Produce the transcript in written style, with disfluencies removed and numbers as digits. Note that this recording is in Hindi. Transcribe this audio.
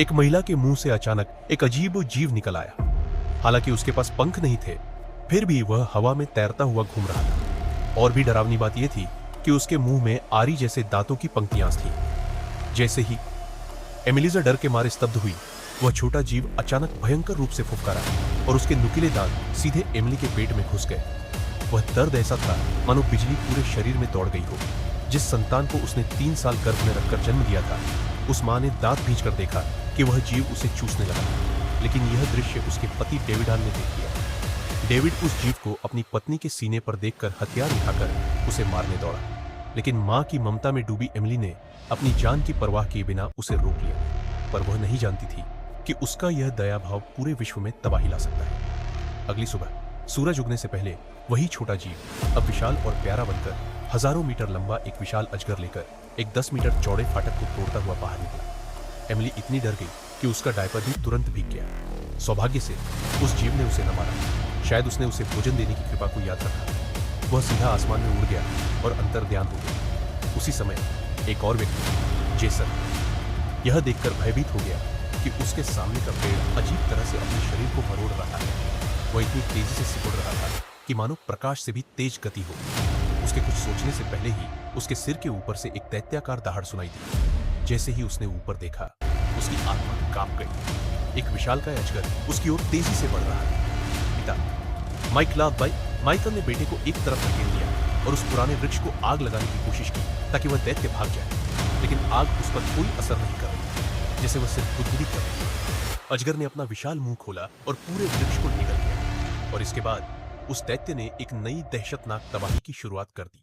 एक महिला के मुंह से अचानक एक अजीब जीव निकल आया। हालांकि उसके पास पंख नहीं थे, फिर भी वह हवा में तैरता हुआ घूम रहा था। और भी डरावनी बात यह थी कि उसके मुंह में आरी जैसे दांतों की पंक्तियां थीं। जैसे ही एमिलीजा डर के मारे स्तब्ध हुई, वह छोटा जीव अचानक भयंकर रूप से फुफकारा और उसके नुकीले दांत सीधे एमिली के पेट में घुस गए। वह दर्द ऐसा था मानो बिजली पूरे शरीर में दौड़ गई हो। जिस संतान को उसने 3 साल गर्भ में रखकर जन्म दिया था, उस मां ने दांत भींचकर देखा कि वह जीव उसे चूसने लगा। लेकिन यह दृश्य उसके पति डेविड ने देख लिया। डेविड उस जीव को अपनी पत्नी के सीने पर देखकर हथियार उठाकर उसे मारने दौड़ा। लेकिन मां की ममता में डूबी एमिली ने अपनी जान की परवाह किए बिना उसे रोक लिया। पर वह नहीं जानती थी कि उसका यह दया भाव पूरे विश्व में तबाही ला सकता है। अगली सुबह सूरज उगने से पहले वही छोटा जीव अब विशाल और प्यारा बनकर हजारों मीटर लंबा एक विशाल अजगर लेकर एक 10 मीटर चौड़े फाटक को तोड़ता हुआ बाहर निकला। एमिली इतनी डर गई कि उसका डायपर भी तुरंत भीग गया। सौभाग्य से उस जीव ने उसे न मारा। शायद उसने उसे भोजन देने की कृपा को याद रखा। वह सीधा आसमान में उड़ गया और अंतर्ध्यान हो गया। उसी समय एक और व्यक्ति, जेसन, यह देखकर भयभीत हो गया कि उसके सामने का पेड़ अजीब तरह से अपने शरीर को मरोड़ रहा है। वह इतनी तेजी से सिकुड़ रहा था कि मानो प्रकाश से भी तेज गति हो। उसके कुछ सोचने से पहले ही उसके सिर के ऊपर से एक दैत्याकार दहाड़ सुनाई दी। जैसे ही उसने ऊपर देखा, उसकी आत्मा कांप गई। एक विशालकाय अजगर उसकी ओर तेजी से बढ़ रहा था। पिता माइकल ने बेटे को एक तरफ धकेल दिया और उस पुराने वृक्ष को आग लगाने की कोशिश की ताकि वह दैत्य भाग जाए। लेकिन आग उस पर कोई असर नहीं कर रही थी, जैसे वह सिर्फ बुदबुदी कर रही थी। अजगर ने अपना विशाल मुंह खोला और पूरे वृक्ष को निगल गया। और इसके बाद उस दैत्य ने एक नई दहशतनाक तबाही की शुरुआत कर दी।